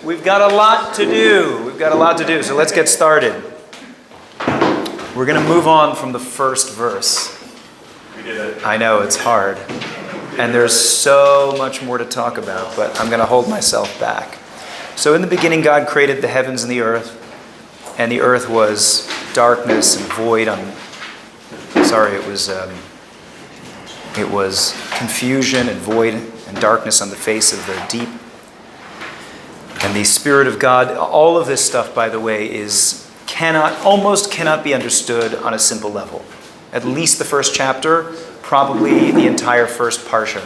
We've got a lot to do. So let's get started. We're going to move on from the first verse. We did it. I know, it's hard. And there's so much more to talk about, but I'm going to hold myself back. So in the beginning, God created the heavens and the earth was darkness and void it was confusion and void and darkness on the face of the deep. And the Spirit of God, all of this stuff, by the way, almost cannot be understood on a simple level. At least the first chapter, probably the entire first parsha,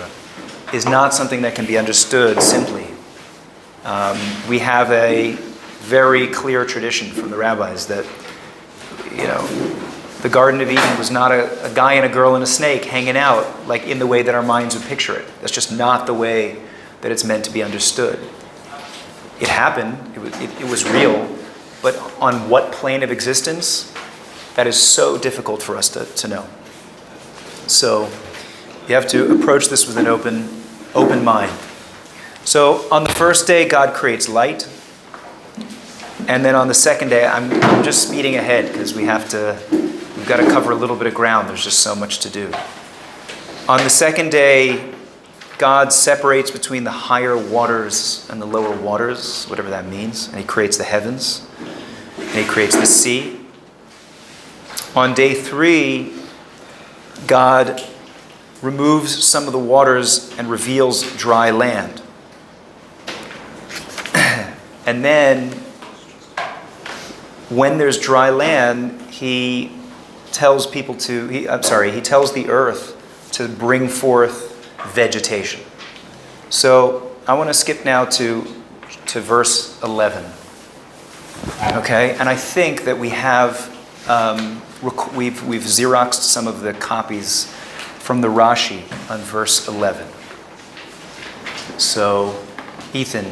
is not something that can be understood simply. We have a very clear tradition from the rabbis that, the Garden of Eden was not a guy and a girl and a snake hanging out like in the way that our minds would picture it. That's just not the way that it's meant to be understood. It happened, it was real, but on what plane of existence, that is so difficult for us to know. So you have to approach this with an open mind. So on the first day, God creates light. And then on the second day, I'm just speeding ahead because we've got to cover a little bit of ground. There's just so much to do. On the second day, God separates between the higher waters and the lower waters, whatever that means. And he creates the heavens. And he creates the sea. On day 3, God removes some of the waters and reveals dry land. And then, when there's dry land, he tells the earth to bring forth vegetation. So I want to skip now to verse 11. Okay, and I think that we have we've Xeroxed some of the copies from the Rashi on verse 11. So, Ethan, do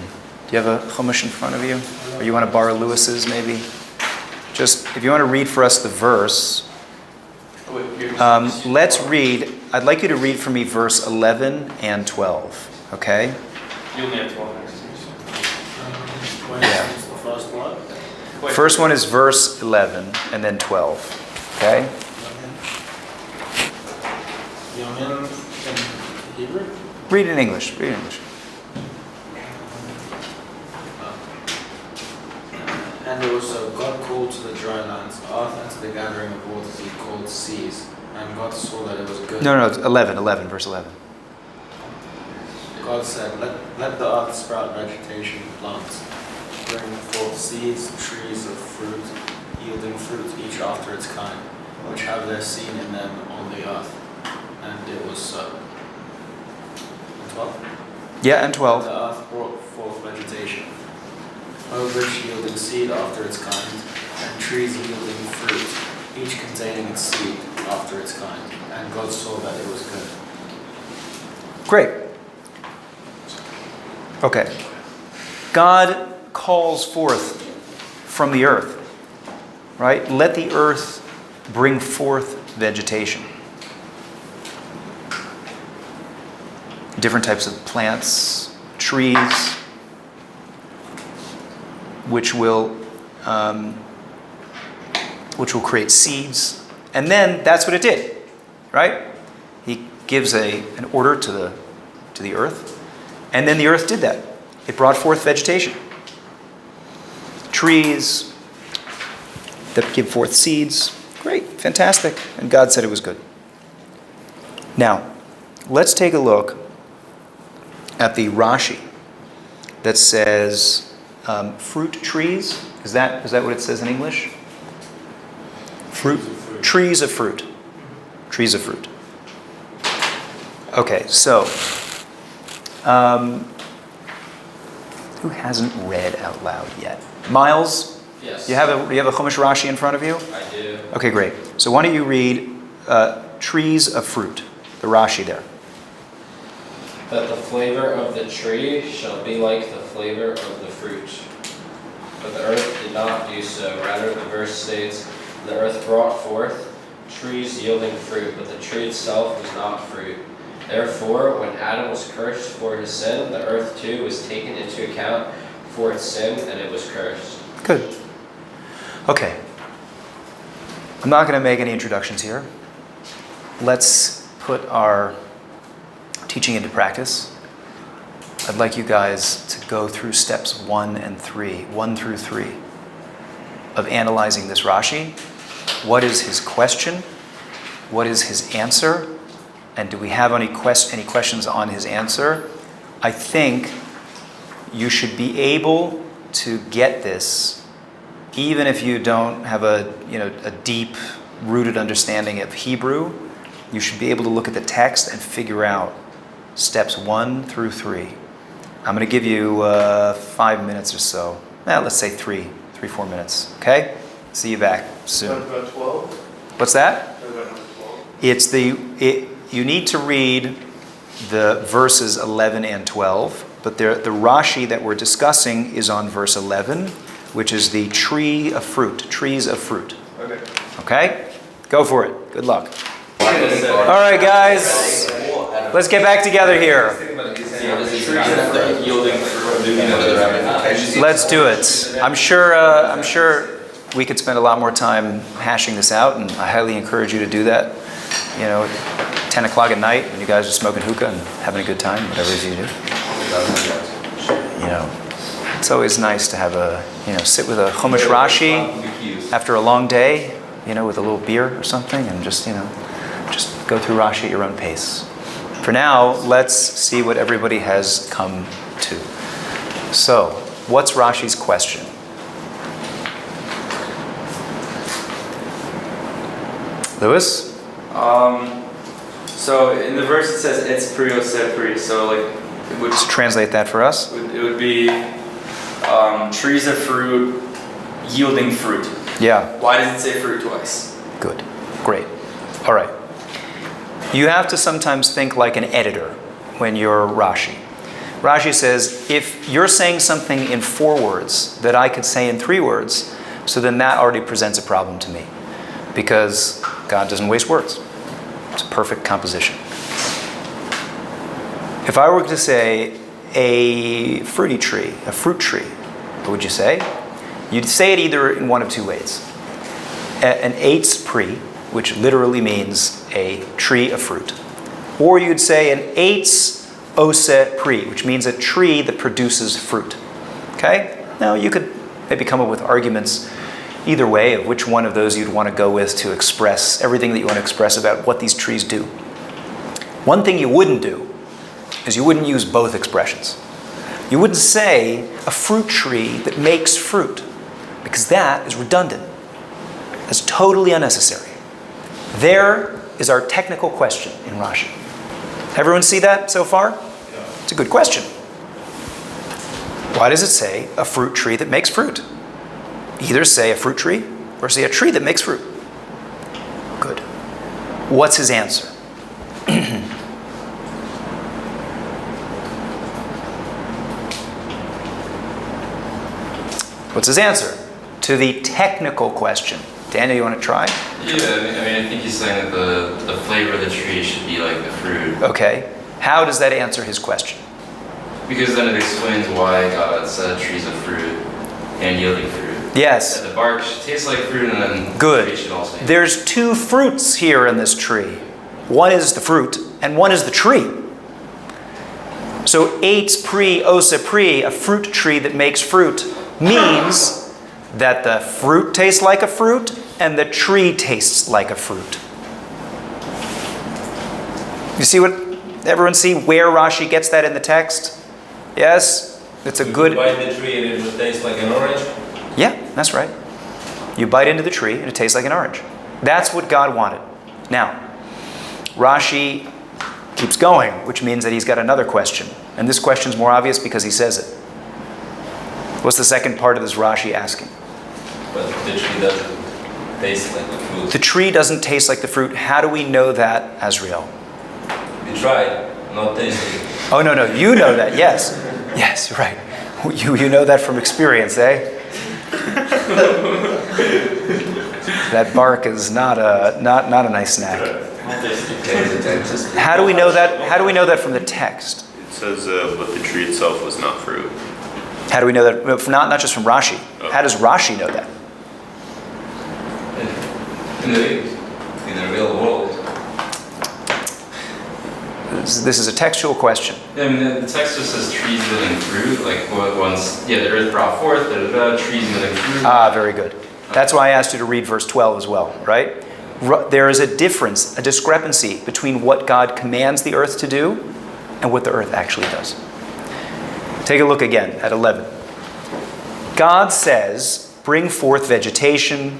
you have a Chumash in front of you? Or you want to borrow Lewis's maybe? Just, if you want to read for us the verse, let's read. I'd like you to read for me verse 11 and 12, okay? You only have 12 minutes. Yeah. The first one? First one is verse 11 and then 12, okay? In Hebrew? Read in English. And also God called to the dry lands, earth, and to the gathering of waters he called seas. And God saw that it was good. No, it's 11, verse 11. God said, let the earth sprout vegetation, plants, bring forth seeds, trees of fruit, yielding fruit each after its kind, which have their seed in them on the earth. And it was so. And 12? Yeah, and 12. The earth brought forth vegetation, herbage yielding seed after its kind, and trees yielding fruit, each containing its seed after its kind. And God saw that it was good. Great. Okay. God calls forth from the earth, right? Let the earth bring forth vegetation. Different types of plants, trees, which will create seeds. And then that's what it did, right? He gives an order to the earth. And then the earth did that. It brought forth vegetation. Trees that give forth seeds. Great, fantastic. And God said it was good. Now, let's take a look at the Rashi that says fruit trees. Is that what it says in English? Trees of fruit. Trees of fruit. Okay, so who hasn't read out loud yet? Miles? Yes. You have a Chumash Rashi in front of you? I do. Okay, great. So why don't you read trees of fruit, the Rashi there. That the flavor of the tree shall be like the flavor of the fruit. But the earth did not do so. Rather, the verse states, the earth brought forth trees yielding fruit, but the tree itself was not fruit. Therefore, when Adam was cursed for his sin, the earth too was taken into account for its sin, and it was cursed. Good. Okay. I'm not going to make any introductions here. Let's put our teaching into practice. I'd like you guys to go through steps 1 through 3 of analyzing this Rashi. What is his question? What is his answer? And do we have any questions on his answer? I think you should be able to get this, even if you don't have a deep-rooted understanding of Hebrew. You should be able to look at the text and figure out steps 1 through 3. I'm going to give you 5 minutes or so. Let's say 4 minutes. Okay? See you back soon. What about 12? What's that? What about number 12? You need to read the verses 11 and 12, but the Rashi that we're discussing is on verse 11, which is the tree of fruit, trees of fruit. Okay. Okay? Go for it. Good luck. All right, guys. Let's get back together here. Let's do it. I'm sure we could spend a lot more time hashing this out, and I highly encourage you to do that. 10 o'clock at night when you guys are smoking hookah and having a good time, whatever it is you do. It's always nice to have sit with a Chumash Rashi after a long day, with a little beer or something, and just go through Rashi at your own pace. For now, let's see what everybody has come to. So, what's Rashi's question? Lewis? So in the verse it says "etz pri oseh pri," so it would Let's translate that for us. it would be trees of fruit yielding fruit. Yeah, Why does it say fruit twice? good. Great. All right. You have to sometimes think like an editor when you're Rashi. Rashi says, if you're saying something in 4 words that I could say in 3 words, so then that already presents a problem to me. Because God doesn't waste words. It's a perfect composition. If I were to say a fruit tree, what would you say? You'd say it either in one of 2 ways. An eitz pri, which literally means a tree of fruit. Or you'd say an eitz oseh pri, which means a tree that produces fruit. Okay? Now you could maybe come up with arguments either way of which one of those you'd want to go with to express everything that you want to express about what these trees do. One thing you wouldn't do is you wouldn't use both expressions. You wouldn't say a fruit tree that makes fruit, because that is redundant. That's totally unnecessary. There is our technical question in Rashi. Everyone see that so far? It's a good question. Why does it say a fruit tree that makes fruit? Either say a fruit tree or say a tree that makes fruit. Good. What's his answer? What's his answer to the technical question? Daniel, you want to try? Yeah, I think he's saying that the flavor of the tree should be like the fruit. Okay. How does that answer his question? Because then it explains why God said trees of fruit and yielding fruit. Yes. That the bark should taste like fruit, and then the Good. tree should also. There's 2 fruits here in this tree. One is the fruit, and one is the tree. So eitz pri oseh pri, a fruit tree that makes fruit, means that the fruit tastes like a fruit and the tree tastes like a fruit. You see everyone see where Rashi gets that in the text? Yes? It's a good... You bite the tree and it will taste like an orange? Yeah, that's right. You bite into the tree and it tastes like an orange. That's what God wanted. Now, Rashi keeps going, which means that he's got another question. And this question's more obvious because he says it. What's the second part of this Rashi asking? But the tree doesn't taste like the fruit. The tree doesn't taste like the fruit. How do we know that, Azriel? You tried, not tasting. Oh, no, you know that, yes. Yes, you're right. You know that from experience, eh? That bark is not a nice snack. How do we know that? How do we know that from the text? It says, but the tree itself was not fruit. How do we know that? Not just from Rashi. How does Rashi know that? In the real world. This is a textual question. I mean, the text just says trees yielding fruit. Like once, the earth brought forth, trees yielding fruit. Ah, very good. That's why I asked you to read verse 12 as well, right? There is a difference, a discrepancy between what God commands the earth to do and what the earth actually does. Take a look again at 11. God says, bring forth vegetation,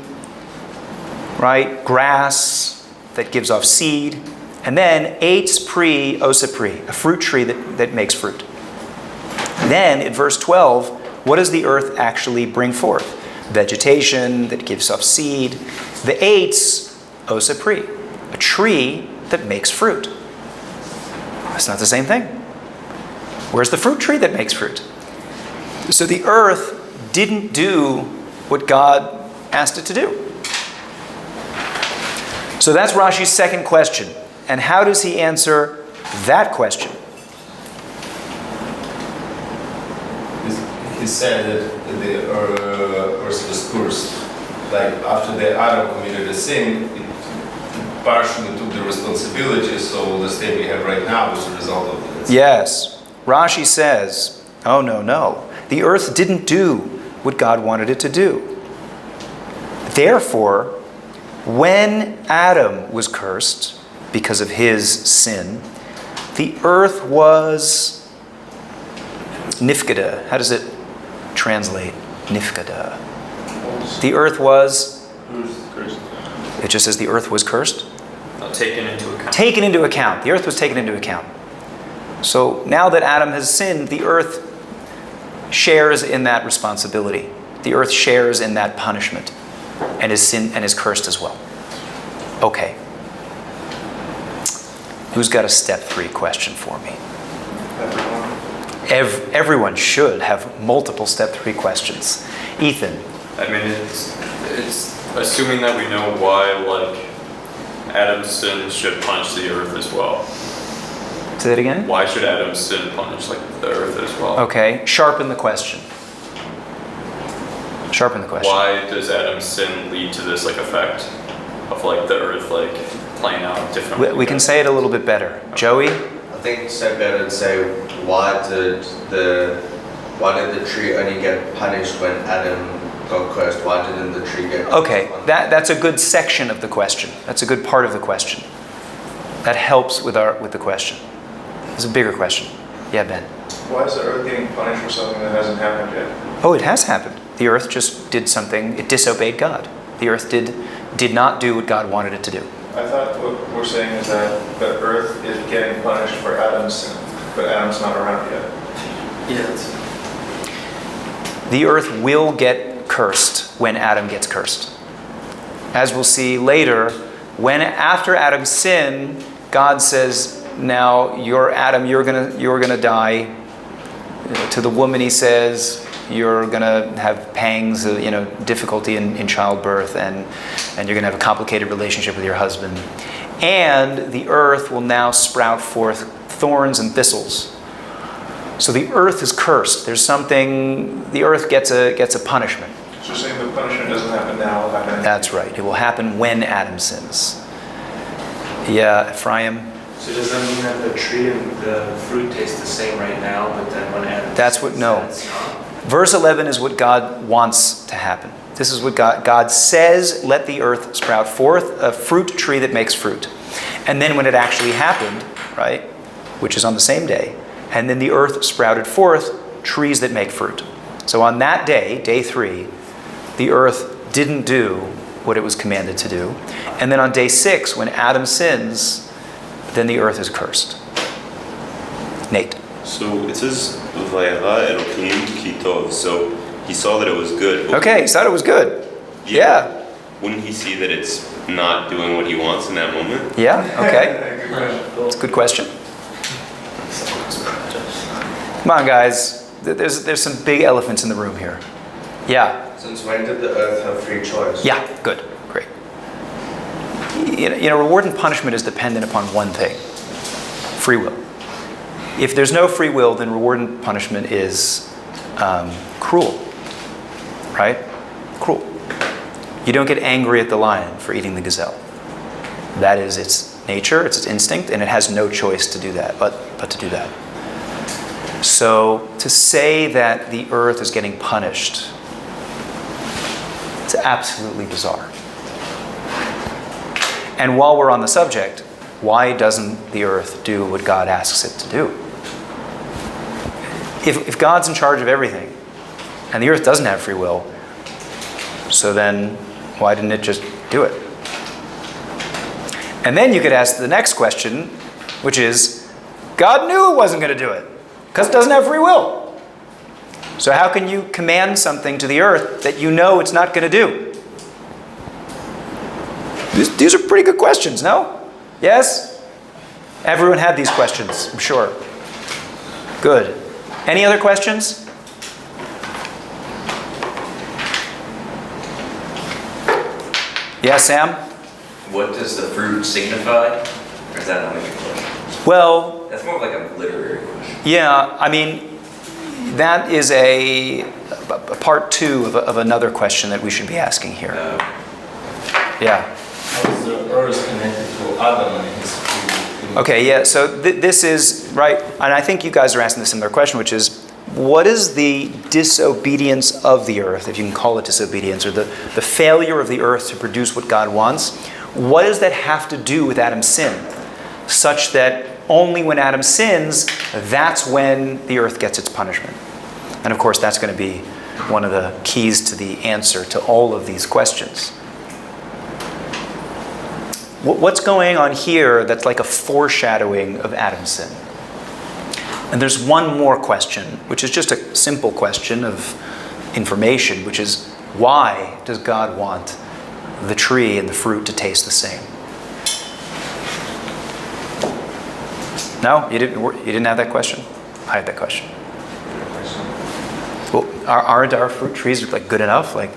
right? Grass that gives off seed. And then, eitz pri osipri, a fruit tree that makes fruit. Then, in verse 12, what does the earth actually bring forth? Vegetation that gives off seed. The eitz osipri, a tree that makes fruit. That's not the same thing. Where's the fruit tree that makes fruit? So the earth didn't do what God asked it to do. So that's Rashi's second question. And how does he answer that question? He said that the earth was cursed. Like after the Adam committed a sin, it partially took the responsibility. So the state we have right now is a result of it. Yes. Rashi says, oh no. The earth didn't do what God wanted it to do. Therefore, when Adam was cursed, because of his sin, the earth was nifkada. How does it translate? Nifkada. The earth was? It just says the earth was cursed? Taken into account. Taken into account. The earth was taken into account. So now that Adam has sinned, the earth shares in that responsibility. The earth shares in that punishment and is sin and is cursed as well. Okay. Who's got a step 3 question for me? Everyone should have multiple step 3 questions. Ethan. I mean, it's assuming that we know why, like, Adam's sin should punish the earth as well. Say that again? Why should Adam's sin punish, like, the earth as well? Okay, sharpen the question. Sharpen the question. Why does Adam's sin lead to this, like, effect of, like, the earth, like, playing out differently? We can say it a little bit better. Joey? I think it's so better to say why did the tree only get punished when Adam got cursed? Why didn't the tree get punished? Okay, that's a good section of the question. That's a good part of the question. That helps with the question. It's a bigger question. Yeah, Ben. Why is the earth getting punished for something that hasn't happened yet? Oh, it has happened. The earth just did something. It disobeyed God. The earth did not do what God wanted it to do. I thought what we're saying is that the earth is getting punished for Adam's sin, but Adam's not around yet. Yes. The earth will get cursed when Adam gets cursed. As we'll see later, after Adam's sin, God says, "Now you're Adam. You're gonna die." To the woman, He says, "You're gonna have pangs, difficulty in childbirth, and you're gonna have a complicated relationship with your husband. And the earth will now sprout forth thorns and thistles." So the earth is cursed. There's something. The earth gets a punishment. So you're saying the punishment doesn't happen now? It'll happen. That's right. It will happen when Adam sins. Yeah, Ephraim. So does that mean that the tree and the fruit taste the same right now, but then when Adam That's what. No. it's not? Verse 11 is what God wants to happen. This is what God says, let the earth sprout forth a fruit tree that makes fruit. And then when it actually happened, right, which is on the same day, and then the earth sprouted forth trees that make fruit. So on that day, day 3, the earth didn't do what it was commanded to do. And then on day 6, when Adam sins, then the earth is cursed. Nate. So it says, Vayara Elohim ki tov. So he saw that it was good. Okay, he thought it was good. Yeah. Wouldn't he see that it's not doing what he wants in that moment? Yeah, okay. It's a good question. Come on, guys. There's some big elephants in the room here. Yeah. Since when did the earth have free choice? Yeah, good. Great. Reward and punishment is dependent upon one thing. Free will. If there's no free will, then reward and punishment is cruel, right? Cruel. You don't get angry at the lion for eating the gazelle. That is its nature, it's its instinct, and it has no choice to do that, but to do that. So to say that the earth is getting punished, it's absolutely bizarre. And while we're on the subject, why doesn't the earth do what God asks it to do? If God's in charge of everything, and the earth doesn't have free will, so then why didn't it just do it? And then you could ask the next question, which is, God knew it wasn't going to do it, because it doesn't have free will. So how can you command something to the earth that you know it's not going to do? These are pretty good questions, no? Yes? Everyone had these questions, I'm sure. Good. Any other questions? Yeah, Sam? What does the fruit signify? Or is that not a good question? Well, That's more of like a literary question. yeah, I mean, that is a part two of another question that we should be asking here. Yeah. How is the earth connected to Adam and his food? Okay, yeah, so this is, right, and I think you guys are asking a similar question, which is, what is the disobedience of the earth, if you can call it disobedience, or the failure of the earth to produce what God wants? What does that have to do with Adam's sin? Such that only when Adam sins, that's when the earth gets its punishment. And of course, that's going to be one of the keys to the answer to all of these questions. What's going on here that's like a foreshadowing of Adam's sin? And there's one more question, which is just a simple question of information, which is, why does God want the tree and the fruit to taste the same? No? You didn't have that question? I had that question. Well, aren't our fruit trees like good enough? Like,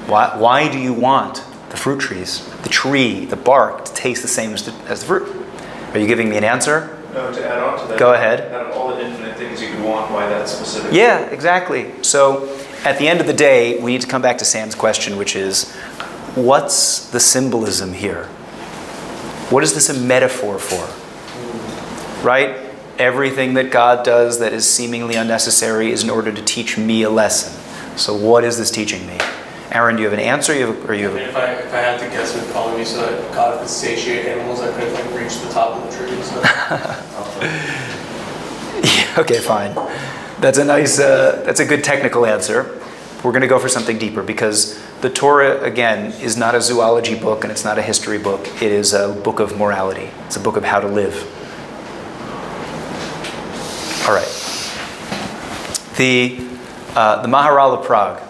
why do you want the fruit trees, the tree, the bark, to taste the same as the fruit? Are you giving me an answer? No, to add on to that. Go ahead. Out of all the infinite things you could want, why that specific? Yeah, exactly. So at the end of the day, we need to come back to Sam's question, which is, what's the symbolism here? What is this a metaphor for? Right? Everything that God does that is seemingly unnecessary is in order to teach me a lesson. So what is this teaching me? Aaron, do you have an answer? If I had to guess, it would probably be so that God could satiate animals that could like reach the top of the tree. So. Yeah, okay, fine. That's a nice, that's a good technical answer. We're going to go for something deeper, because the Torah, again, is not a zoology book and it's not a history book. It is a book of morality. It's a book of how to live. All right. The Maharal of Prague,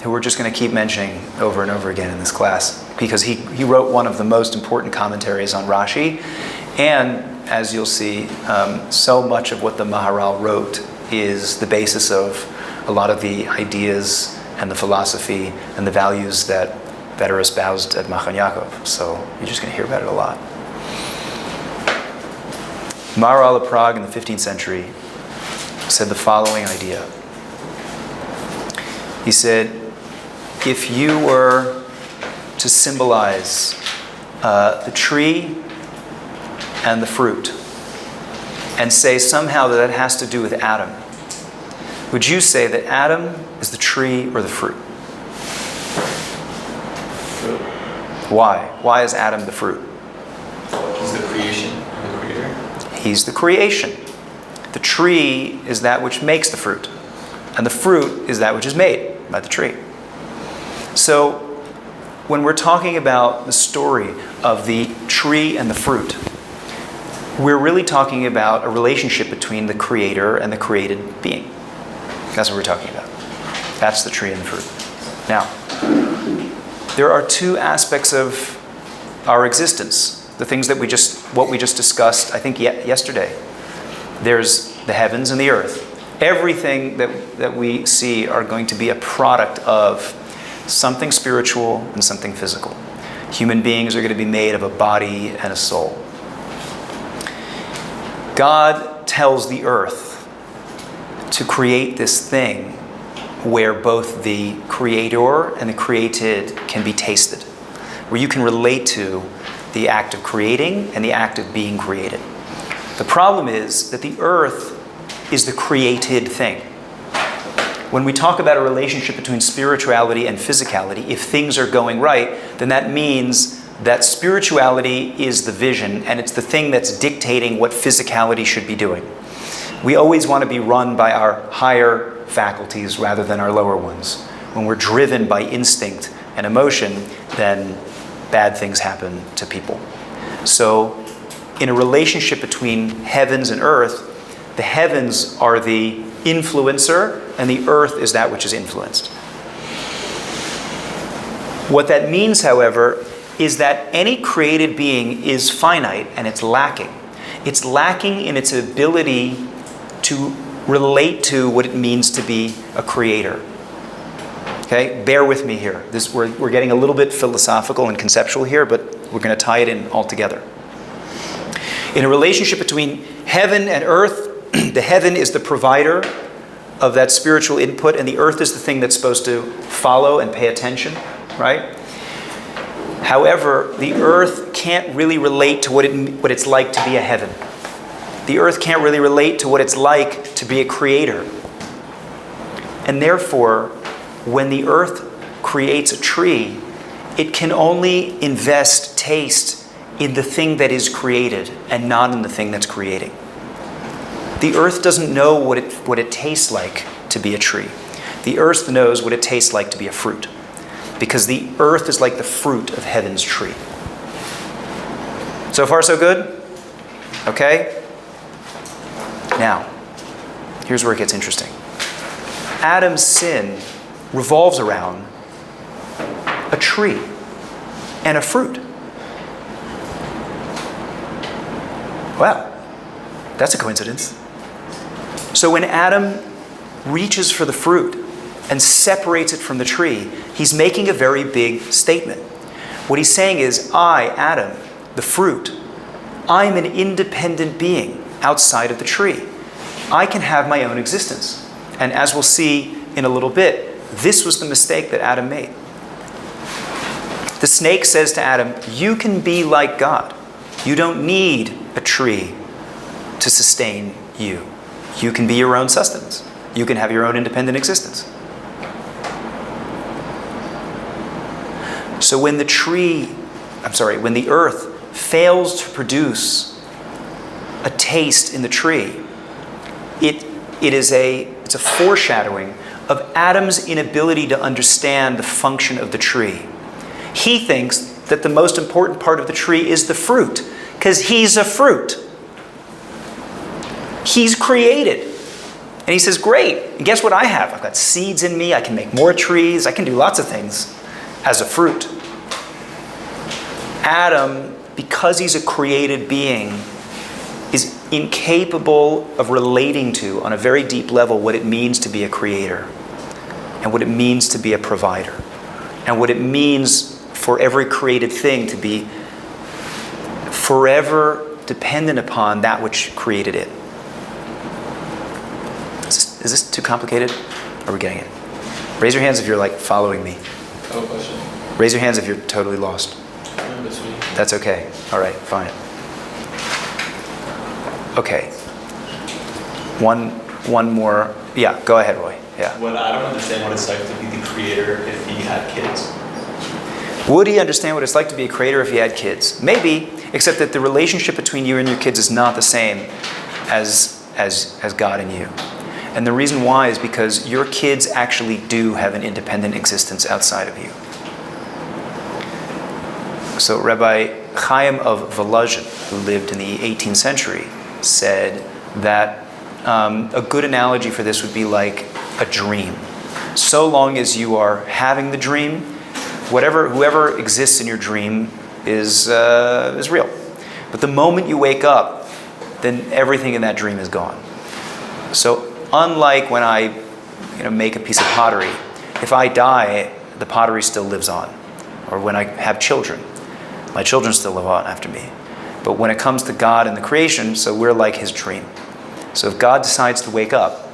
who we're just going to keep mentioning over and over again in this class, because he wrote one of the most important commentaries on Rashi, and as you'll see, so much of what the Maharal wrote is the basis of a lot of the ideas and the philosophy and the values that are espoused at Machan Yaakov. So you're just going to hear about it a lot. Maharal of Prague in the 15th century said the following idea. He said, if you were to symbolize the tree and the fruit, and say somehow that has to do with Adam, would you say that Adam is the tree or the fruit? Fruit. Why? Why is Adam the fruit? He's the creation, the creator. He's the creation. The tree is that which makes the fruit, and the fruit is that which is made by the tree. So when we're talking about the story of the tree and the fruit, we're really talking about a relationship between the creator and the created being. That's what we're talking about. That's the tree and the fruit. Now, there are two aspects of our existence, the things that what we just discussed, I think yesterday. There's the heavens and the earth. Everything that we see are going to be a product of something spiritual and something physical. Human beings are going to be made of a body and a soul. God tells the earth to create this thing where both the creator and the created can be tasted, where you can relate to the act of creating and the act of being created. The problem is that the earth is the created thing. When we talk about a relationship between spirituality and physicality, if things are going right, then that means that spirituality is the vision and it's the thing that's dictating what physicality should be doing. We always want to be run by our higher faculties rather than our lower ones. When we're driven by instinct and emotion, then bad things happen to people. So in a relationship between heavens and earth, the heavens are the influencer and the earth is that which is influenced. What that means, however, is that any created being is finite and it's lacking. It's lacking in its ability to relate to what it means to be a creator. Okay, bear with me here. We're getting a little bit philosophical and conceptual here, but we're going to tie it in all together. In a relationship between heaven and earth, the heaven is the provider of that spiritual input, and the earth is the thing that's supposed to follow and pay attention, right? However, the earth can't really relate to what it's like to be a heaven. The earth can't really relate to what it's like to be a creator. And therefore, when the earth creates a tree, it can only invest taste in the thing that is created and not in the thing that's creating. The earth doesn't know what it tastes like to be a tree. The earth knows what it tastes like to be a fruit, because the earth is like the fruit of heaven's tree. So far, so good? Okay? Now, here's where it gets interesting. Adam's sin revolves around a tree and a fruit. Wow, that's a coincidence. So when Adam reaches for the fruit and separates it from the tree, he's making a very big statement. What he's saying is, I, Adam, the fruit, I'm an independent being outside of the tree. I can have my own existence. And as we'll see in a little bit, this was the mistake that Adam made. The snake says to Adam, you can be like God. You don't need a tree to sustain you. You can be your own sustenance. You can have your own independent existence. So when the earth fails to produce a taste in the tree, it's a foreshadowing of Adam's inability to understand the function of the tree. He thinks that the most important part of the tree is the fruit, because he's a fruit. He's created. And he says, great, and guess what I have? I've got seeds in me, I can make more trees, I can do lots of things as a fruit. Adam, because he's a created being, is incapable of relating to, on a very deep level, what it means to be a creator, and what it means to be a provider, and what it means for every created thing to be forever dependent upon that which created it. Is this too complicated? Are we getting it? Raise your hands if you're following me. No question. Raise your hands if you're totally lost. In between. That's okay. All right, fine. Okay. One more. Yeah, go ahead, Roy. Yeah. Well, I don't understand what it's like to be the creator if he had kids. Would he understand what it's like to be a creator if he had kids? Maybe, except that the relationship between you and your kids is not the same as God and you. And the reason why is because your kids actually do have an independent existence outside of you. So Rabbi Chaim of Volozhin, who lived in the 18th century, said that a good analogy for this would be like a dream. So long as you are having the dream, whoever exists in your dream is real. But the moment you wake up, then everything in that dream is gone. So unlike when I make a piece of pottery, if I die, the pottery still lives on. Or when I have children, my children still live on after me. But when it comes to God and the creation, so we're like his dream. So if God decides to wake up,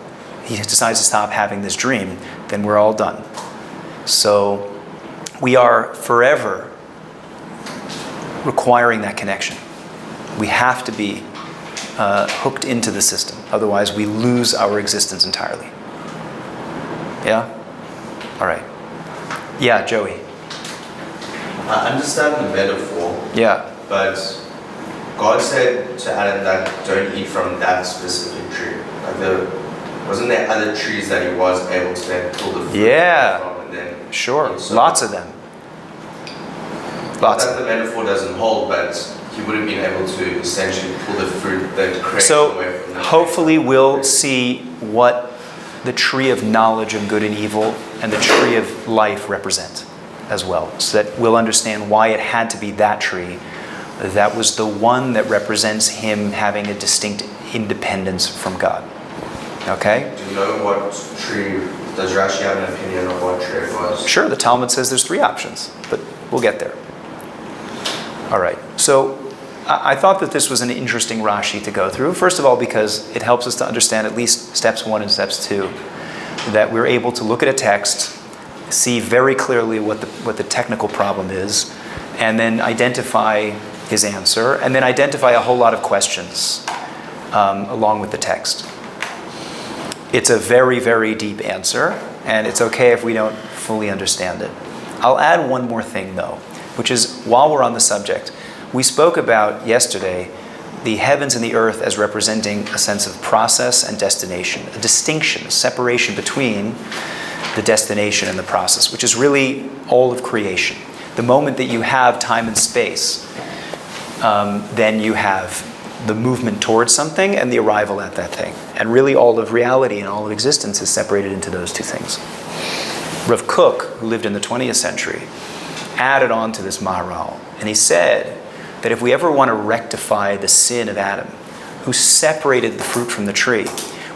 he decides to stop having this dream, then we're all done. So we are forever requiring that connection. We have to be hooked into the system. Otherwise, we lose our existence entirely. Yeah? All right. Yeah, Joey. I understand the metaphor, Yeah. but God said to Adam that don't eat from that specific tree. Wasn't there other trees that he was able to then pull the fruit from and then Sure. eat? So Lots of them. Lots of that them. the metaphor doesn't hold, but he would have been able to essentially pull the fruit that creates So away from the hopefully we'll see what the tree of knowledge of good and evil and the tree of life represent as well, so that we'll understand why it had to be that tree. That was the one that represents him having a distinct independence from God. Okay? Do you know what tree, does Rashi have an opinion on what tree it was? Sure, the Talmud says there's 3 options, but we'll get there. All right, so I thought that this was an interesting Rashi to go through. First of all, because it helps us to understand at least steps 1 and steps 2, that we're able to look at a text, see very clearly what the technical problem is, and then identify his answer, and then identify a whole lot of questions along with the text. It's a very, very deep answer, and it's okay if we don't fully understand it. I'll add one more thing, though, which is, while we're on the subject, we spoke about yesterday the heavens and the earth as representing a sense of process and destination, a distinction, a separation between the destination and the process, which is really all of creation. The moment that you have time and space, then you have the movement towards something and the arrival at that thing. And really all of reality and all of existence is separated into those 2 things. Rav Kook, who lived in the 20th century, added on to this Maharal, and he said that if we ever want to rectify the sin of Adam, who separated the fruit from the tree,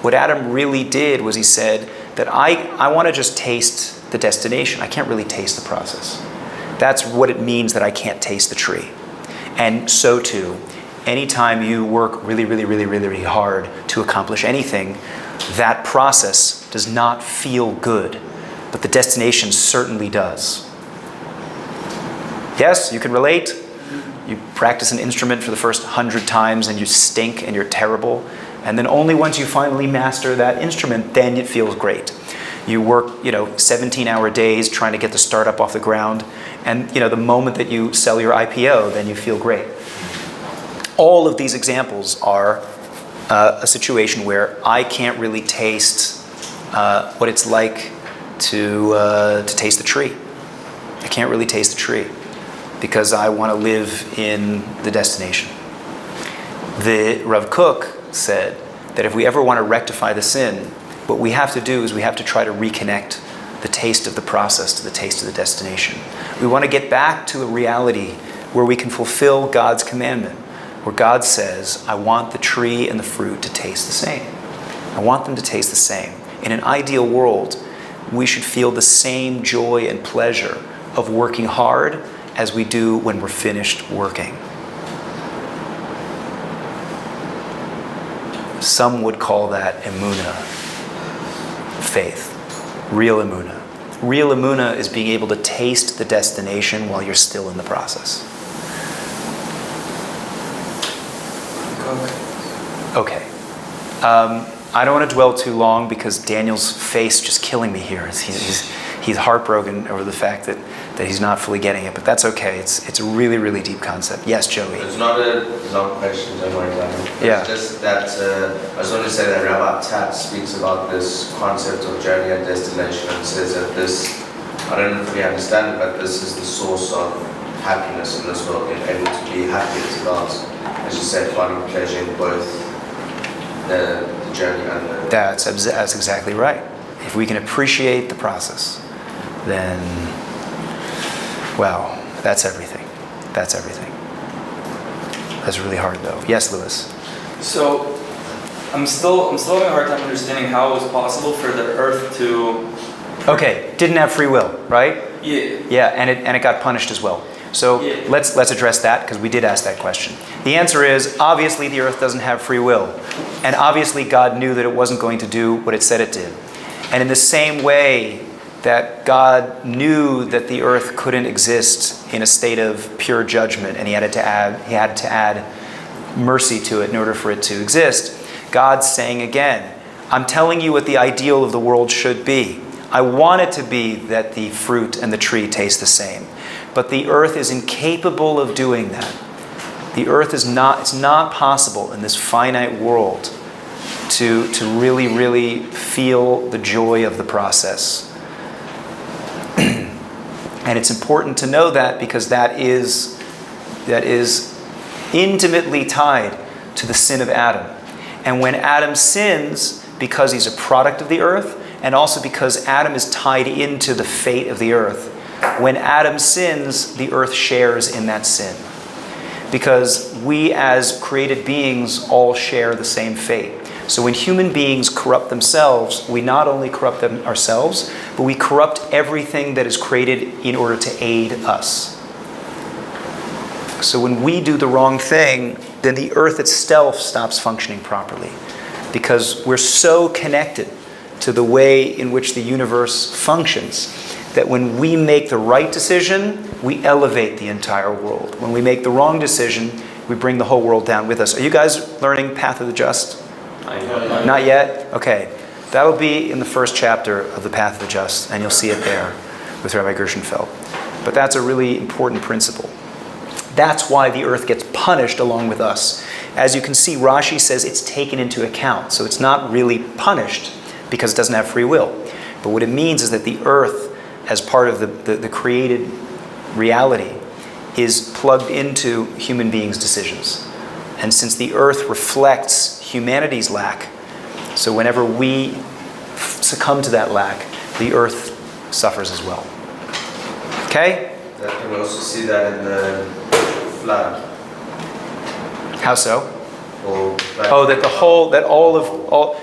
what Adam really did was he said that I want to just taste the destination. I can't really taste the process. That's what it means that I can't taste the tree. And so too, anytime you work really, really, really, really, really hard to accomplish anything, that process does not feel good, but the destination certainly does. Yes, you can relate. You practice an instrument for the first 100 times and you stink and you're terrible. And then only once you finally master that instrument, then it feels great. You work, 17-hour days trying to get the startup off the ground. And, the moment that you sell your IPO, then you feel great. All of these examples are a situation where I can't really taste what it's like to taste the tree. I can't really taste the tree because I want to live in the destination. The Rav Kook said that if we ever want to rectify the sin, what we have to do is we have to try to reconnect the taste of the process to the taste of the destination. We want to get back to a reality where we can fulfill God's commandment, where God says, I want the tree and the fruit to taste the same. I want them to taste the same. In an ideal world, we should feel the same joy and pleasure of working hard as we do when we're finished working. Some would call that emunah, faith, real emunah. Real emunah is being able to taste the destination while you're still in the process. Okay. I don't want to dwell too long because Daniel's face just killing me here. He's heartbroken over the fact that he's not fully getting it, but that's okay. It's a really, really deep concept. Yes, Joey? It's not a long question, don't worry about it. Yeah. It's just that I just want to say that Rabbi Tat speaks about this concept of journey and destination and says that this, I don't really understand it, but this is the source of happiness in this world, being able to be happy as God. As you said, finding pleasure in both the journey and the... That's exactly right. If we can appreciate the process, then, well, that's everything. That's everything. That's really hard, though. Yes, Lewis? So, I'm still having a hard time understanding how it was possible for the earth to... Okay, didn't have free will, right? Yeah. Yeah, and it got punished as well. So let's address that because we did ask that question. The answer is, obviously the earth doesn't have free will. And obviously God knew that it wasn't going to do what it said it did. And in the same way that God knew that the earth couldn't exist in a state of pure judgment, and he had to add mercy to it in order for it to exist. God's saying again, I'm telling you what the ideal of the world should be. I want it to be that the fruit and the tree taste the same. But the earth is incapable of doing that. The earth is not, it's not possible in this finite world to really, really feel the joy of the process. And it's important to know that because that is intimately tied to the sin of Adam. And when Adam sins, because he's a product of the earth, and also because Adam is tied into the fate of the earth, when Adam sins, the earth shares in that sin. Because we as created beings all share the same fate. So when human beings corrupt themselves, we not only corrupt them ourselves, but we corrupt everything that is created in order to aid us. So when we do the wrong thing, then the earth itself stops functioning properly. Because we're so connected to the way in which the universe functions that when we make the right decision, we elevate the entire world. When we make the wrong decision, we bring the whole world down with us. Are you guys learning Path of the Just? Not yet? Okay. That'll be in the first chapter of the Path of the Just, and you'll see it there with Rabbi Gershenfeld. But that's a really important principle. That's why the earth gets punished along with us. As you can see, Rashi says it's taken into account. So it's not really punished because it doesn't have free will. But what it means is that the earth, as part of the created reality, is plugged into human beings' decisions. And since the earth reflects humanity's lack, so whenever we succumb to that lack, the earth suffers as well. Okay? That can also see that in the flood. How so?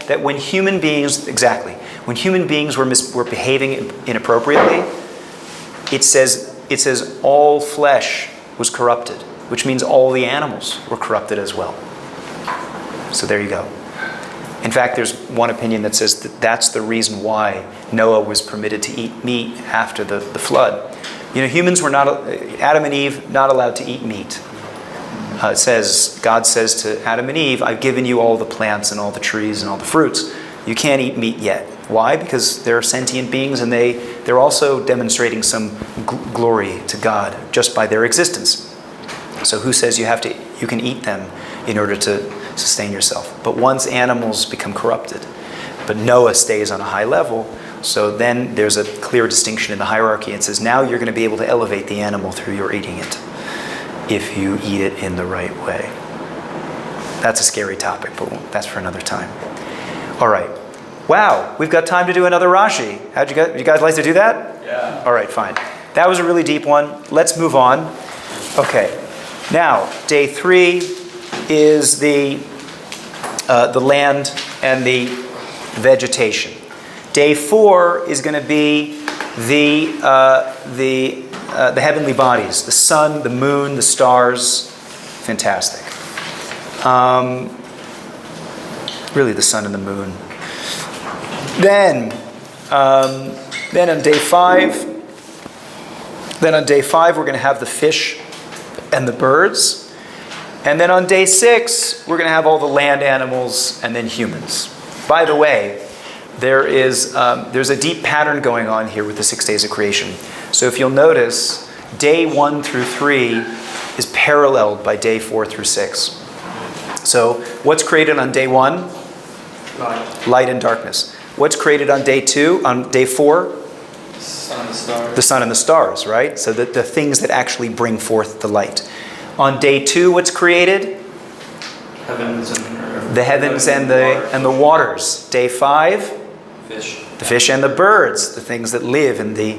That when human beings, exactly, when human beings were behaving inappropriately, it says all flesh was corrupted, which means all the animals were corrupted as well. So there you go. In fact, there's one opinion that says that that's the reason why Noah was permitted to eat meat after the flood. You know, humans were not, Adam and Eve, not allowed to eat meat. God says to Adam and Eve, I've given you all the plants and all the trees and all the fruits. You can't eat meat yet. Why? Because they're sentient beings and they're also demonstrating some glory to God just by their existence. So who says you can eat them in order to sustain yourself? But once animals become corrupted, but Noah stays on a high level, so then there's a clear distinction in the hierarchy. It says now you're going to be able to elevate the animal through your eating it, if you eat it in the right way. That's a scary topic, but that's for another time. All right. Wow, we've got time to do another Rashi. You guys like to do that? Yeah. All right, fine. That was a really deep one. Let's move on. Okay. Now, day 3 is the land and the vegetation. Day 4 is going to be the heavenly bodies, the sun, the moon, the stars. Fantastic. Really, the sun and the moon. Then on day 5, we're going to have the fish and the birds. And then on day 6, we're going to have all the land animals and then humans. By the way, there's a deep pattern going on here with the 6 days of creation. So if you'll notice, day 1 through 3 is paralleled by day 4 through 6. So what's created on day 1? Light and darkness. What's created on day 2? On day 4? Sun and the stars. The sun and the stars, right? So the things that actually bring forth the light. On day 2, what's created? Heavens and earth. The heavens and the waters. Day 5? Fish. The fish and the birds, the things that live in the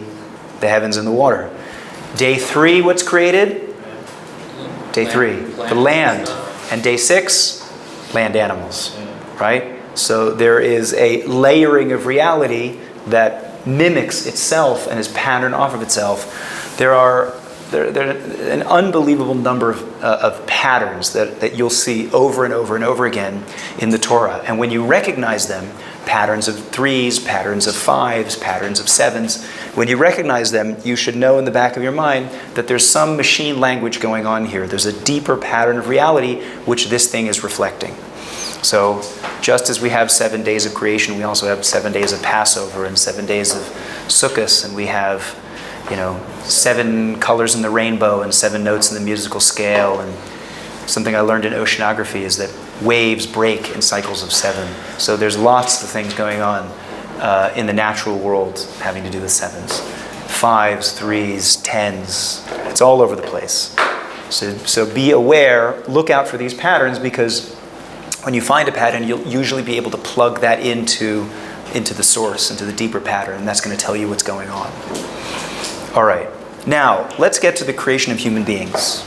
heavens and the water. Day 3, what's created? Day 3, the land. And day 6, land animals, right? So there is a layering of reality that mimics itself and is patterned off of itself. There are an unbelievable number of patterns that you'll see over and over and over again in the Torah. And when you recognize them, patterns of 3s, patterns of 5s, patterns of 7s. When you recognize them, you should know in the back of your mind that there's some machine language going on here. There's a deeper pattern of reality which this thing is reflecting. So just as we have 7 days of creation, we also have 7 days of Passover and 7 days of Sukkot, and we have, 7 colors in the rainbow and 7 notes in the musical scale. And something I learned in oceanography is that waves break in cycles of 7. So there's lots of things going on in the natural world having to do with 7s. 5s, 3s, 10s. It's all over the place. So be aware, look out for these patterns, because when you find a pattern, you'll usually be able to plug that into the source, into the deeper pattern, and that's going to tell you what's going on. All right. Now, let's get to the creation of human beings.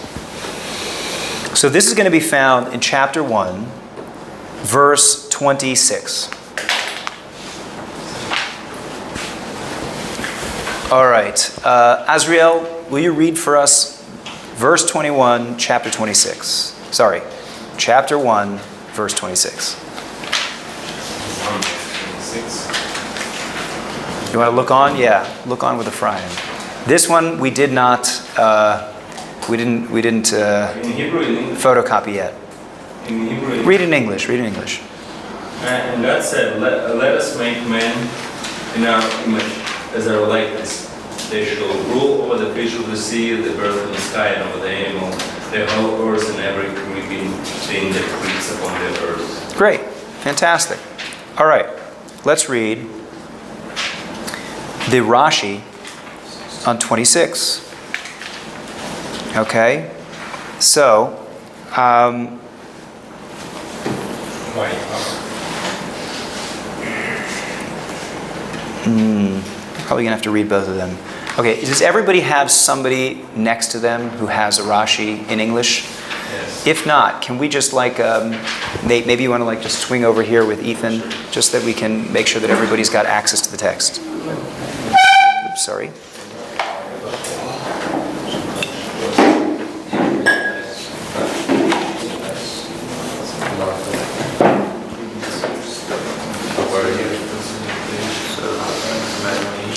So this is going to be found in chapter 1, verse 26. All right. Azriel, will you read for us verse 21, chapter 26? Sorry, chapter 1, verse 26. You want to look on? Yeah, look on with Ephraim. This one we did not... We didn't in Hebrew, in English. photocopy yet. In Hebrew, Read in English. Read in English. And God said, let us make man in our image, as our likeness. They shall rule over the fish of the sea, the bird of the sky, and over the animal, the whole earth, and every creeping thing that creeps upon the earth. Great. Fantastic. All right. Let's read the Rashi on 26. Okay, so probably gonna have to read both of them. Okay, does everybody have somebody next to them who has a Rashi in English? Yes. If not, can we just Nate, maybe you want to just swing over here with Ethan, just that we can make sure that everybody's got access to the text. Oops, sorry.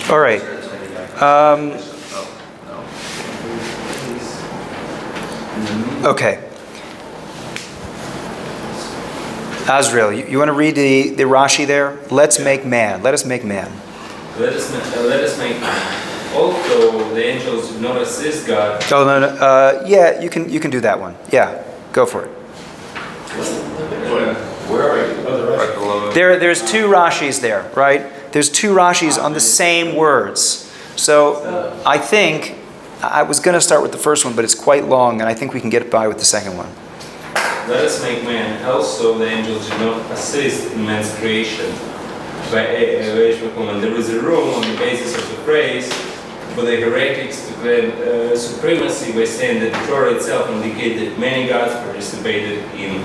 All right. Okay. Azrael, you want to read the Rashi there? Let's make man. Let us make man. Let us make man. Also, the angels do not assist God. Oh no. Yeah, you can do that one. Yeah, go for it. Where are you? There's 2 Rashis there, right? There's 2 Rashis on the same words. So I think I was going to start with the first one, but it's quite long, and I think we can get by with the second one. Let us make man. Also, the angels do not assist in man's creation. There is a room on the basis of the phrase for the heretics to claim supremacy by saying that the Torah itself indicated that many gods participated in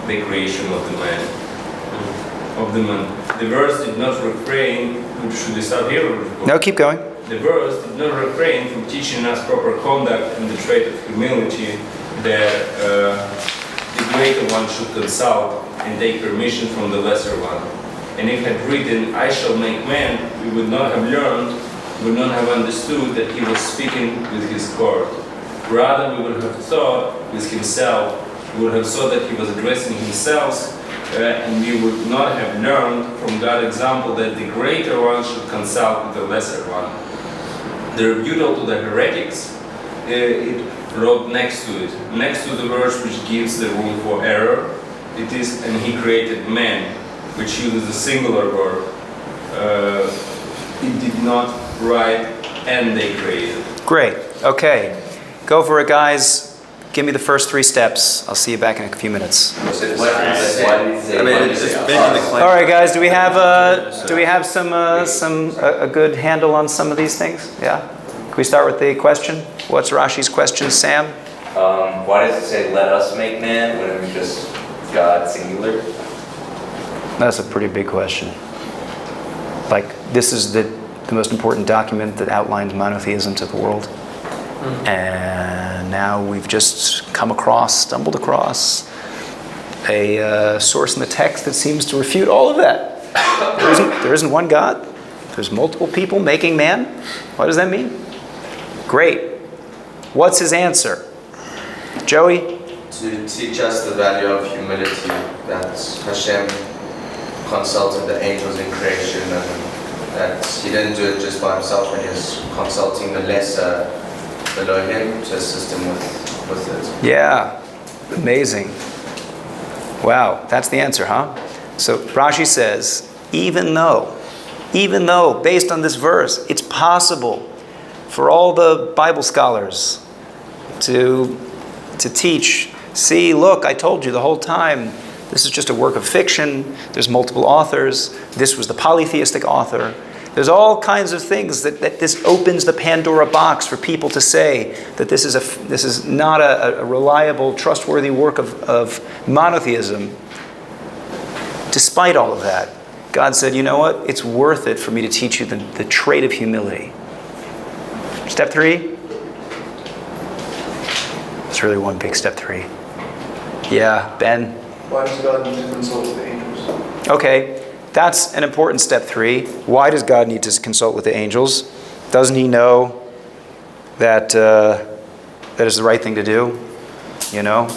the creation of the man. The verse did not refrain. Should we stop here? No, keep going. The verse did not refrain from teaching us proper conduct and the trait of humility that the greater one should consult and take permission from the lesser one. And if had written, I shall make man, we would not have learned, would not have understood that he was speaking with his court. Rather, we would have thought with himself, we would have thought that he was addressing himself, and we would not have learned from God's example that the greater one should consult with the lesser one. The rebuttal to the heretics, it wrote next to it. Next to the verse which gives the room for error, it is, and he created man, which uses a singular verb. It did not write, and they created. Great. Okay. Go for it, guys. Give me the first 3 steps. I'll see you back in a few minutes. All right, guys. Do we have a good handle on some of these things? Yeah. Can we start with the question? What's Rashi's question, Sam? Why does it say "let us make man" when it's just God singular? That's a pretty big question. This is the most important document that outlines monotheism to the world. And now we've just stumbled across a source in the text that seems to refute all of that. There isn't one God? There's multiple people making man? What does that mean? Great. What's his answer? Joey? To teach us the value of humility, that Hashem consulted the angels in creation, and that he didn't do it just by himself, and he was consulting the lesser below him to assist him with it. Yeah, amazing. Wow, that's the answer, huh? So Rashi says, even though, based on this verse, it's possible for all the Bible scholars to teach, see, look, I told you the whole time, this is just a work of fiction, there's multiple authors, this was the polytheistic author. There's all kinds of things that this opens the Pandora box for people to say that this is not a reliable, trustworthy work of monotheism. Despite all of that, God said, you know what? It's worth it for me to teach you the trait of humility. Step 3. It's really one big step 3. Yeah, Ben? Why does God need to consult with the angels? Okay. That's an important step 3. Why does God need to consult with the angels? Doesn't he know that that is the right thing to do? You know,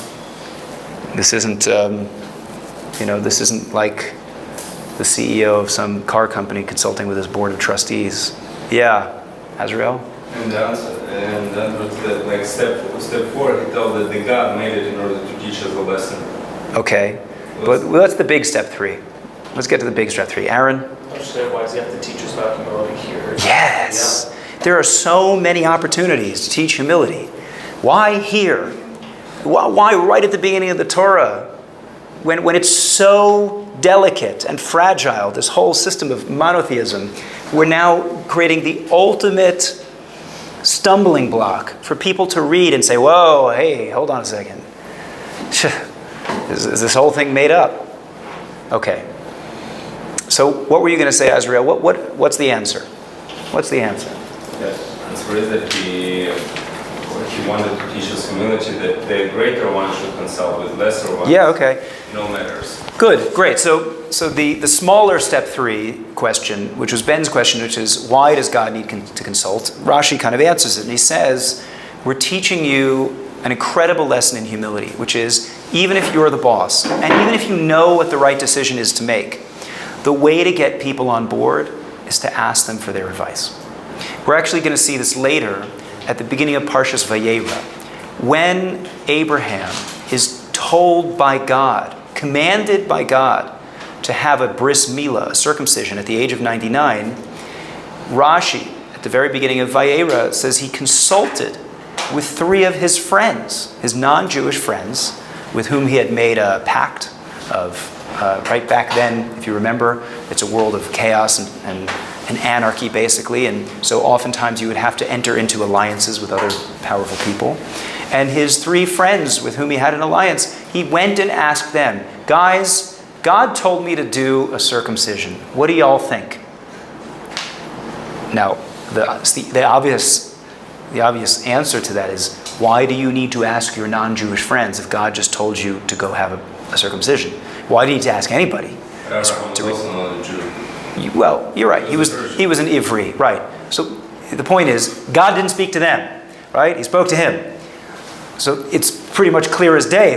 this isn't this isn't like the CEO of some car company consulting with his board of trustees. Yeah, Azrael. And then with like step 4, he told that the God made it in order to teach us a lesson. Okay, but that's the big step 3. Let's get to the big step 3. Aaron? Why does he have to teach us about humility here? Yes. Yeah. There are so many opportunities to teach humility. Why here? Why right at the beginning of the Torah? When it's so delicate and fragile, this whole system of monotheism, we're now creating the ultimate stumbling block for people to read and say, whoa, hey, hold on a second. Is this whole thing made up? Okay. So what were you going to say, Azrael? What's the answer? What's the answer? The answer is that he wanted to teach us humility, that the greater one should consult with lesser ones. Yeah, okay. No matters. Good, great. So the smaller step 3 question, which was Ben's question, which is why does God need to consult? Rashi kind of answers it, and he says, we're teaching you an incredible lesson in humility, which is even if you're the boss, and even if you know what the right decision is to make, the way to get people on board is to ask them for their advice. We're actually going to see this later at the beginning of Parshas Vayera. When Abraham is told by God, commanded by God, to have a bris milah, a circumcision, at the age of 99, Rashi, at the very beginning of Vayera, says he consulted with 3 of his friends, his non-Jewish friends, with whom he had made a pact of, right back then, if you remember, it's a world of chaos and anarchy, basically, and so oftentimes you would have to enter into alliances with other powerful people. And his 3 friends with whom he had an alliance, he went and asked them, guys, God told me to do a circumcision. What do y'all think? Now, the obvious answer to that is, why do you need to ask your non-Jewish friends if God just told you to go have a circumcision? Why do you need to ask anybody? Abraham was also not a Jew. Well, you're right. He was an Ivri, right? So the point is, God didn't speak to them, right? He spoke to him. So it's pretty much clear as day.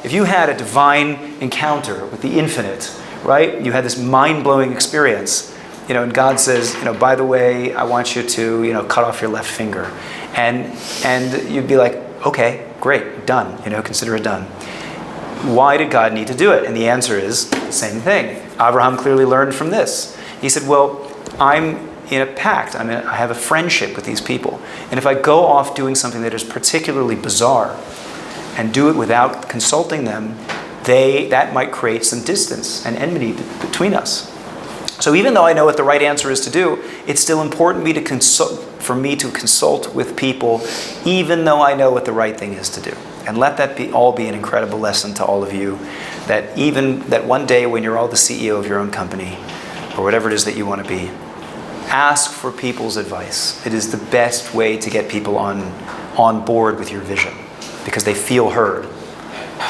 If you had a divine encounter with the infinite, right? You had this mind-blowing experience, and God says, by the way, I want you to, cut off your left finger, and you'd be like, okay, great, done. Consider it done. Why did God need to do it? And the answer is the same thing. Abraham clearly learned from this. He said, well, I'm in a pact. I have a friendship with these people. And if I go off doing something that is particularly bizarre and do it without consulting them, that might create some distance and enmity between us. So even though I know what the right answer is to do, it's still important for me to consult with people, even though I know what the right thing is to do. And let that all be an incredible lesson to all of you, that one day when you're all the CEO of your own company, or whatever it is that you want to be, ask for people's advice. It is the best way to get people on board with your vision, because they feel heard.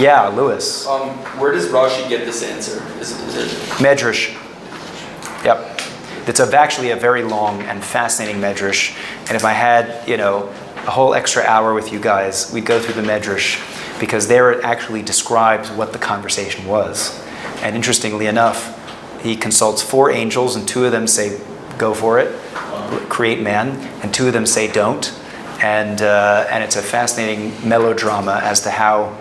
Yeah, Lewis. Where does Rashi get this answer? Is it Midrash. It's actually a very long and fascinating medrash. And if I had, a whole extra hour with you guys, we'd go through the medrash, because there it actually describes what the conversation was. And interestingly enough, he consults 4 angels, and 2 of them say, go for it, create man, and 2 of them say, don't. And it's a fascinating melodrama as to how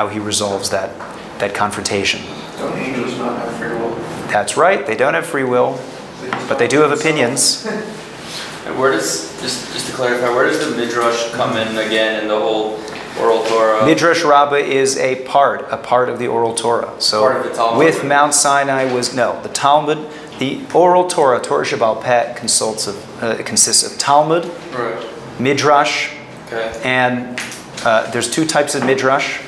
he resolves that confrontation. Don't angels not have free will? That's right, they don't have free will, but they do have opinions. And where does, just to clarify, where does the Midrash come in again in the whole oral Torah? Midrash Rabbah is a part of the oral Torah. So Part of the Talmud? with Mount Sinai the Talmud, the oral Torah Sheba'al Peh, consists of Talmud, Right. Midrash, Okay. and there's 2 types of Midrash,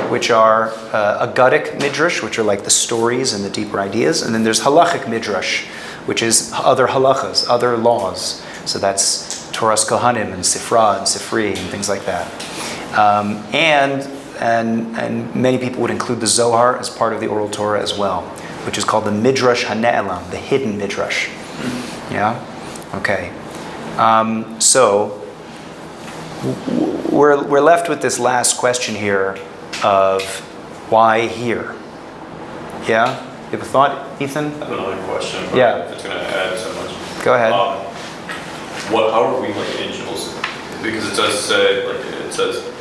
which are a Agadic Midrash, which are like the stories and the deeper ideas, and then there's Halachic Midrash, which is other halachas, other laws. So that's Torah's Kohanim and Sifra and Sifri and things like that. And many people would include the Zohar as part of the oral Torah as well, which is called the Midrash HaNe'elam, the hidden Midrash. Yeah? Okay. So we're left with this last question here of why here? Yeah? You have a thought, Ethan? I have another question. But Yeah. if it's going to add so much. Go ahead. How are we like angels? Because it does say,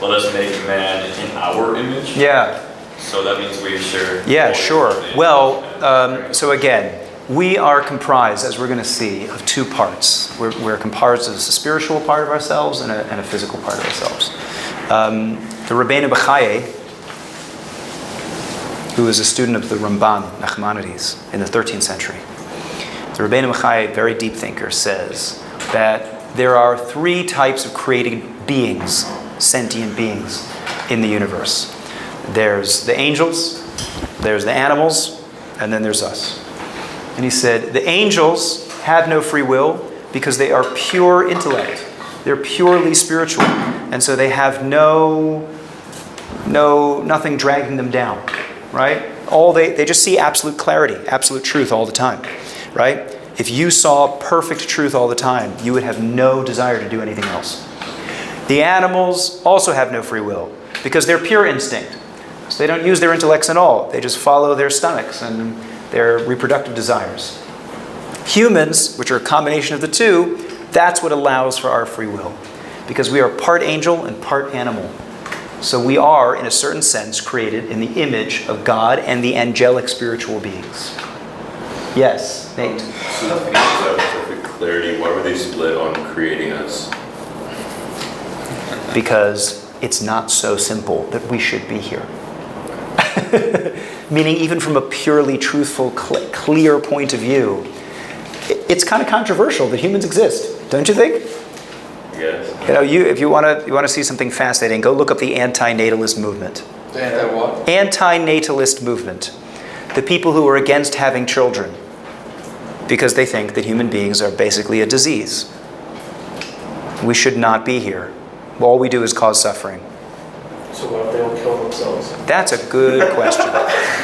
let us make man in our image. Yeah. So that means we share. Yeah, all sure. the angels. Well, so again, we are comprised, as we're going to see, of 2 parts. We're comprised of a spiritual part of ourselves and a physical part of ourselves. The Rabbeinu Bechaye, who is a student of the Ramban, Nachmanides, in the 13th century, the Rabbeinu Bechaye, very deep thinker, says that there are 3 types of created beings, sentient beings, in the universe. There's the angels, there's the animals, and then there's us. And he said, the angels have no free will because they are pure intellect. They're purely spiritual. And so they have nothing dragging them down, right? They just see absolute clarity, absolute truth all the time, right? If you saw perfect truth all the time, you would have no desire to do anything else. The animals also have no free will because they're pure instinct. So they don't use their intellects at all. They just follow their stomachs and their reproductive desires. Humans, which are a combination of the 2, that's what allows for our free will. Because we are part angel and part animal. So we are, in a certain sense, created in the image of God and the angelic spiritual beings. Yes, Nate? So the angels have perfect clarity. Why were they split on creating us? Because it's not so simple that we should be here. Meaning, even from a purely truthful, clear point of view, it's kind of controversial that humans exist, don't you think? Yes. If you want to see something fascinating, go look up the anti-natalist movement. The anti-what? Anti-natalist movement. The people who are against having children because they think that human beings are basically a disease. We should not be here. All we do is cause suffering. So what if they don't kill themselves? That's a good question.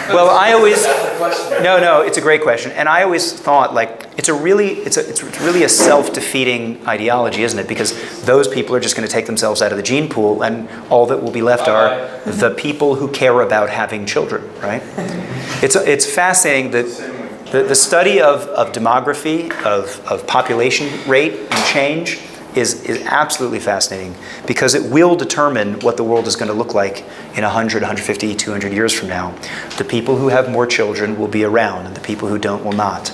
Well, I always it's a great question, and I always thought it's really a self-defeating ideology, isn't it? Because those people are just going to take themselves out of the gene pool, and all that will be left are the people who care about having children, right? It's fascinating that the study of demography, of population rate and change is absolutely fascinating because it will determine what the world is going to look like in 100, 150, 200 years from now. The people who have more children will be around and the people who don't will not.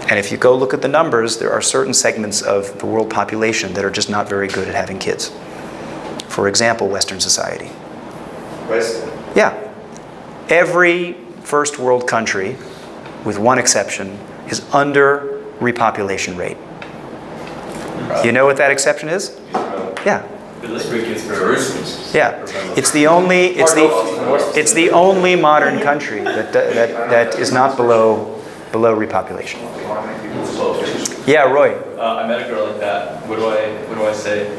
And if you go look at the numbers, there are certain segments of the world population that are just not very good at having kids. For example, Western society. Western? Yeah. Every first world country, with one exception, is under repopulation rate. You know what that exception is? Yeah. Yeah. It's the only modern country that is not below repopulation. Yeah, Roy. I met a girl like that. What do I say?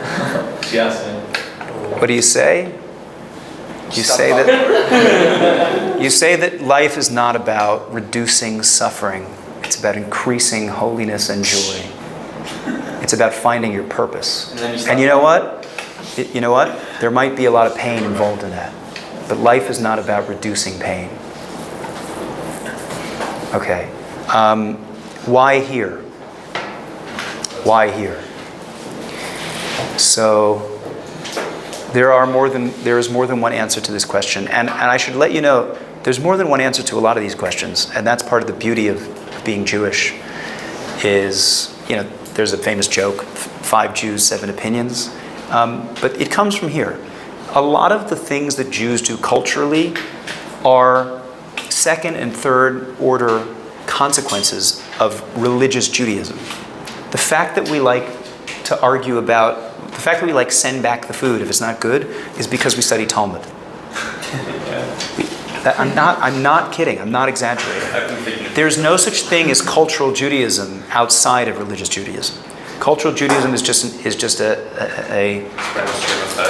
She asked me. What do you say? You say that life is not about reducing suffering. It's about increasing holiness and joy. It's about finding your purpose. And you know what? You know what? There might be a lot of pain involved in that. But life is not about reducing pain. Okay. Why here? Why here? So there is more than one answer to this question. And I should let you know, there's more than one answer to a lot of these questions. And that's part of the beauty of being Jewish is, there's a famous joke, 5 Jews, 7 opinions. But it comes from here. A lot of the things that Jews do culturally are second and third order consequences of religious Judaism. The fact that we like to argue about, the fact that we like send back the food if it's not good is because we study Talmud. I'm not kidding. I'm not exaggerating. There's no such thing as cultural Judaism outside of religious Judaism. Cultural Judaism is just a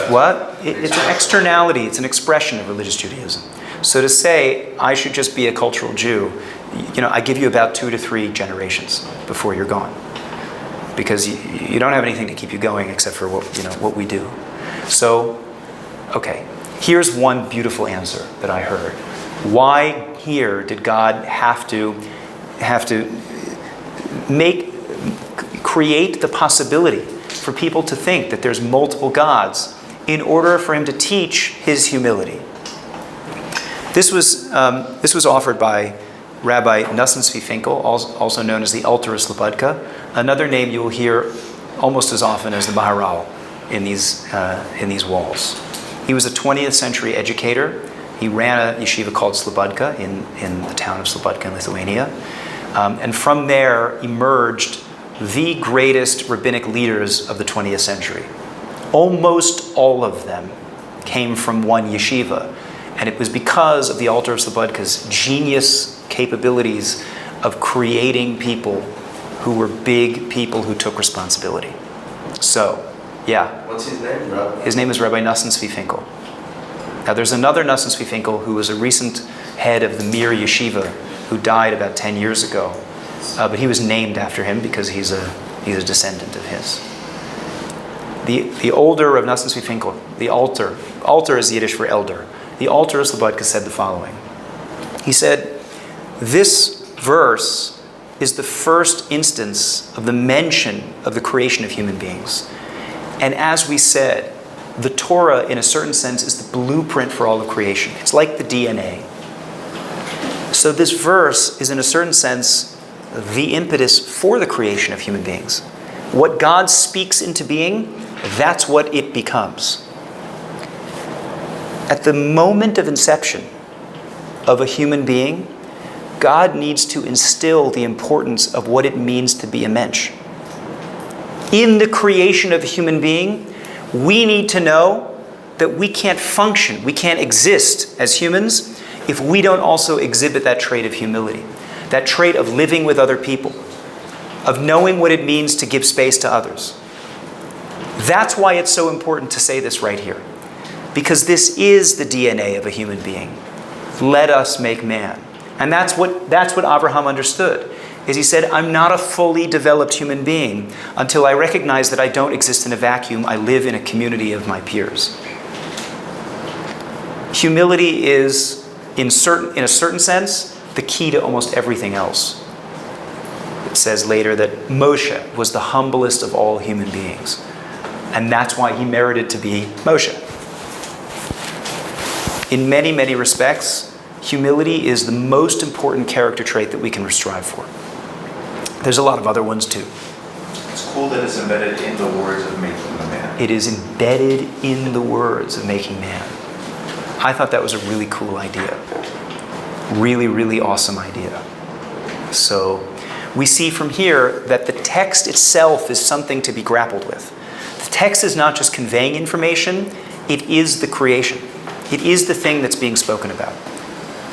what? It's an externality. It's an expression of religious Judaism. So to say I should just be a cultural Jew, I give you about 2 to 3 generations before you're gone, because you don't have anything to keep you going except for what we do. So, okay. Here's one beautiful answer that I heard. Why here did God have to create the possibility for people to think that there's multiple gods in order for him to teach his humility? This was offered by Rabbi Nosson Tzvi Finkel, also known as the Alter of Slobodka, another name you will hear almost as often as the Maharal in these walls. He was a 20th century educator. He ran a yeshiva called Slobodka in the town of Slobodka in Lithuania. And from there emerged the greatest rabbinic leaders of the 20th century. Almost all of them came from one yeshiva. And it was because of the Alter of Slobodka's genius capabilities of creating people who were big people who took responsibility. So, yeah. What's his name, Rabbi? His name is Rabbi Nosson Tzvi Finkel. Now, there's another Nosson Tzvi Finkel who was a recent head of the Mir Yeshiva who died about 10 years ago. But he was named after him because he's a descendant of his. The older of Nosson Tzvi Finkel, the Alter is Yiddish for elder. The Alter of Slobodka said the following. He said, this verse is the first instance of the mention of the creation of human beings. And as we said, the Torah, in a certain sense, is the blueprint for all of creation. It's like the DNA. So this verse is, in a certain sense, the impetus for the creation of human beings. What God speaks into being, that's what it becomes. At the moment of inception of a human being, God needs to instill the importance of what it means to be a mensch. In the creation of a human being, we need to know that we can't function, we can't exist as humans if we don't also exhibit that trait of humility, that trait of living with other people, of knowing what it means to give space to others. That's why it's so important to say this right here. Because this is the DNA of a human being. Let us make man. And that's what Abraham understood. Is he said, I'm not a fully developed human being until I recognize that I don't exist in a vacuum. I live in a community of my peers. Humility is, in a certain sense, the key to almost everything else. It says later that Moshe was the humblest of all human beings. And that's why he merited to be Moshe. In many, many respects, humility is the most important character trait that we can strive for. There's a lot of other ones too. It's cool that it's embedded in the words of making the man. It is embedded in the words of making man. I thought that was a really cool idea. Really, really awesome idea. So we see from here that the text itself is something to be grappled with. The text is not just conveying information, it is the creation. It is the thing that's being spoken about.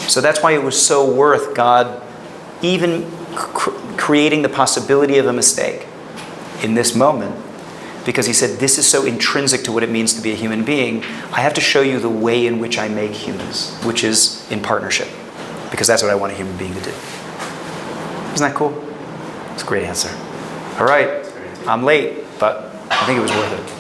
So that's why it was so worth God even creating the possibility of a mistake in this moment, because he said, this is so intrinsic to what it means to be a human being, I have to show you the way in which I make humans, which is in partnership, because that's what I want a human being to do. Isn't that cool? It's a great answer. All right, I'm late, but I think it was worth it.